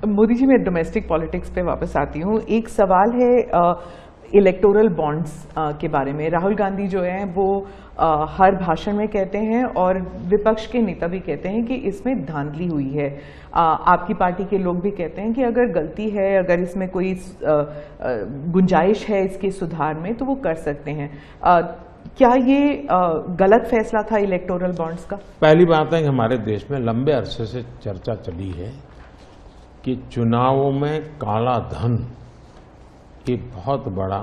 मोदी जी, मैं domestic politics पे वापस आती हूँ। एक सवाल है इलेक्टोरल बॉन्ड्स के बारे में। राहुल गांधी जो हैं वो हर भाषण में कहते हैं और विपक्ष के नेता भी कहते हैं कि इसमें धांधली हुई है। आपकी पार्टी के लोग भी कहते हैं कि अगर गलती है, अगर इसमें कोई गुंजाइश है इसके सुधार में तो वो कर सकते हैं। क्या ये गलत फैसला था इलेक्टोरल बॉन्ड्स का? पहली बात है कि हमारे देश में लंबे अरसे से चर्चा चली है कि चुनावों में काला धन एक बहुत बड़ा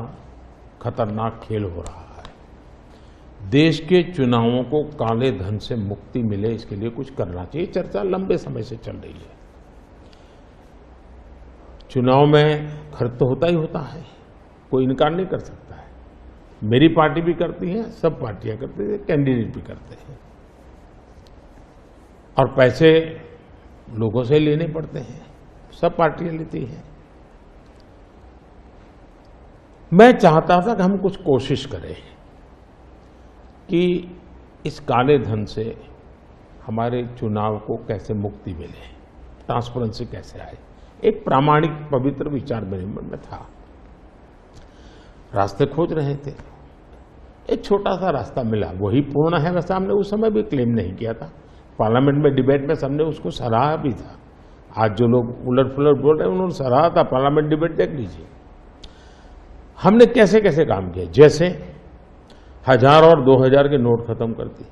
खतरनाक खेल हो रहा है। देश के चुनावों को काले धन से मुक्ति मिले, इसके लिए कुछ करना चाहिए। चर्चा लंबे समय से चल रही है। चुनाव में खर्च तो होता ही होता है, कोई इनकार नहीं कर सकता है। मेरी पार्टी भी करती है, सब पार्टियां करती है, कैंडिडेट भी करते हैं, और पैसे लोगों से लेने पड़ते हैं, सब पार्टियां लेती हैं। मैं चाहता था कि हम कुछ कोशिश करें कि इस काले धन से हमारे चुनाव को कैसे मुक्ति मिले, ट्रांसपेरेंसी कैसे आए। एक प्रामाणिक पवित्र विचार मेरे मन में था, रास्ते खोज रहे थे। एक छोटा सा रास्ता मिला, वही पूर्ण है। वैसे हमने उस समय भी क्लेम नहीं किया था, पार्लियामेंट में डिबेट में सबने उसको सराहा भी था। आज जो लोग उलट पुलट बोल रहे हैं उन्होंने सराहा था, पार्लियामेंट डिबेट देख लीजिए। हमने कैसे कैसे काम किया, जैसे 1000 और 2000 के नोट खत्म कर दिए।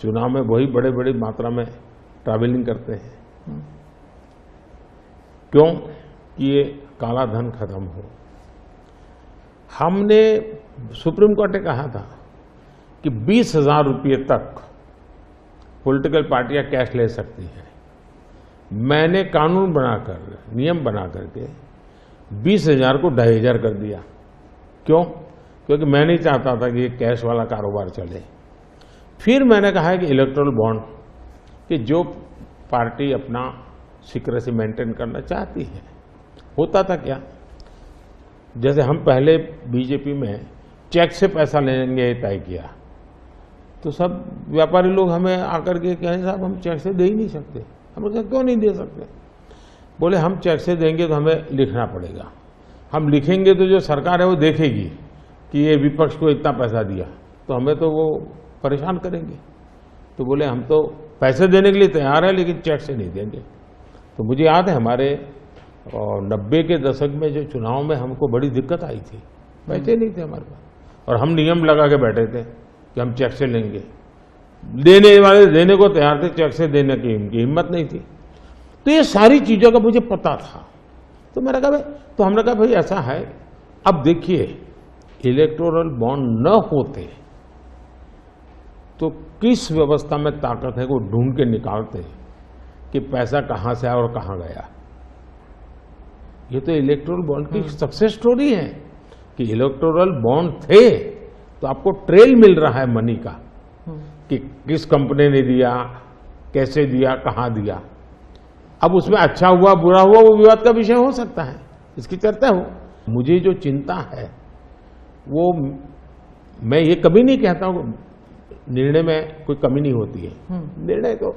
चुनाव में वही बड़े बड़ी मात्रा में ट्रैवलिंग करते हैं, क्यों कि ये काला धन खत्म हो। हमने सुप्रीम कोर्ट ने कहा था कि 20,000 रुपये तक पॉलिटिकल पार्टियां कैश ले सकती हैं। मैंने कानून बनाकर, नियम बना करके 20,000 को 2,500 कर दिया। क्यों? क्योंकि मैं नहीं चाहता था कि ये कैश वाला कारोबार चले। फिर मैंने कहा है कि इलेक्टोरल बॉन्ड, कि जो पार्टी अपना सीक्रेसी मेंटेन करना चाहती है। होता था क्या, जैसे हम पहले बीजेपी में चेक से पैसा लेंगे तय किया, तो सब व्यापारी लोग हमें आकर के कहे साहब हम चेक से दे ही नहीं सकते। हमने कहा क्यों नहीं दे सकते? बोले हम चेक से देंगे तो हमें लिखना पड़ेगा, हम लिखेंगे तो जो सरकार है वो देखेगी कि ये विपक्ष को इतना पैसा दिया, तो हमें तो वो परेशान करेंगे। तो बोले हम तो पैसे देने के लिए तैयार है लेकिन चेक से नहीं देंगे। तो मुझे याद है हमारे 90 के दशक में जो चुनाव में हमको बड़ी दिक्कत आई थी, पैसे नहीं थे हमारे पास, और हम नियम लगा के बैठे थे कि हम चेक से लेंगे। देने वाले देने को तैयार थे, चेक से देने की इनकी हिम्मत नहीं थी। तो ये सारी चीजों का मुझे पता था। तो मैंने कहा भाई, तो हमने कहा भाई ऐसा है, अब देखिए इलेक्टोरल बॉन्ड न होते तो किस व्यवस्था में ताकत है वो ढूंढ के निकालते कि पैसा कहां से आया और कहां गया। ये तो इलेक्टोरल बॉन्ड की सक्सेस स्टोरी है कि इलेक्टोरल बॉन्ड थे तो आपको ट्रेल मिल रहा है मनी का, कि किस कंपनी ने दिया, कैसे दिया, कहां दिया। अब उसमें अच्छा हुआ बुरा हुआ वो विवाद का विषय हो सकता है, इसकी चर्चा हो। मुझे जो चिंता है वो, मैं ये कभी नहीं कहता हूं निर्णय में कोई कमी नहीं होती है। निर्णय तो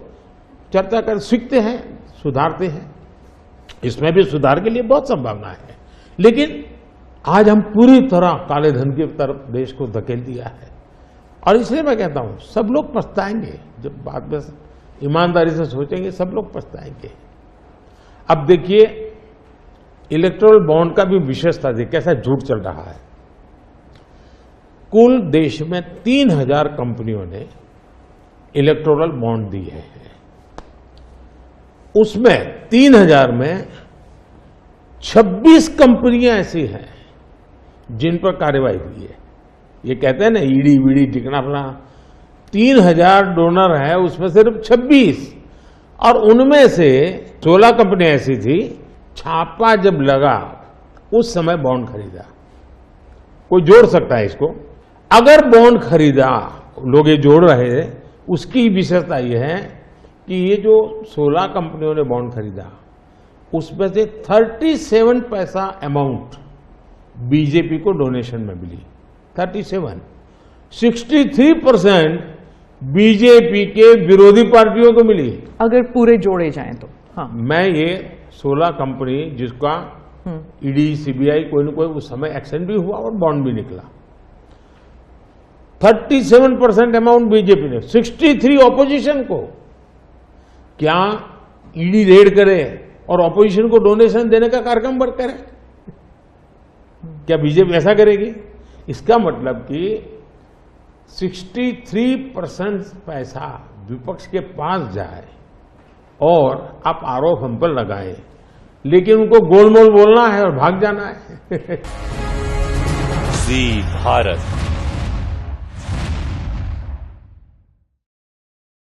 चर्चा कर सीखते हैं, सुधारते हैं, इसमें भी सुधार के लिए बहुत संभावना है। लेकिन आज हम पूरी तरह काले धन की तरफ देश को धकेल दिया है, और इसलिए मैं कहता हूं सब लोग पछताएंगे। जब बाद में ईमानदारी से सोचेंगे सब लोग पछताएंगे। अब देखिए इलेक्टोरल बॉन्ड का भी विशेषता देखिए कैसा झूठ चल रहा है। कुल देश में 3000 कंपनियों ने इलेक्टोरल बॉन्ड दिए हैं। उसमें 3000 में 26 कंपनियां ऐसी हैं जिन पर कार्रवाई हुई है। ये कहते हैं ना ईडी वीडी टिकना फला, 3000 डोनर है उसमें सिर्फ 26, और उनमें से 16 कंपनियां ऐसी थी छापा जब लगा उस समय बॉन्ड खरीदा। कोई जोड़ सकता है इसको, अगर बॉन्ड खरीदा, लोग ये जोड़ रहे हैं, उसकी विशेषता यह है कि ये जो 16 कंपनियों ने बॉन्ड खरीदा उसमें से 37 पैसा अमाउंट बीजेपी को डोनेशन में मिली। 63% बीजेपी के विरोधी पार्टियों को मिली। अगर पूरे जोड़े जाएं तो हाँ। मैं ये 16 कंपनी जिसका ईडी सीबीआई कोई न कोई उस समय एक्शन भी हुआ और बॉन्ड भी निकला, 37% अमाउंट बीजेपी ने, 63 ऑपोजिशन को। क्या ईडी रेड करे और ऑपोजिशन को डोनेशन देने का कार्यक्रम वर्क करे? क्या बीजेपी ऐसा करेगी? इसका मतलब कि 63% पैसा विपक्ष के पास जाए और आप आरोप हम पर लगाए, लेकिन उनको गोलमोल बोलना है और भाग जाना है। जी भारत।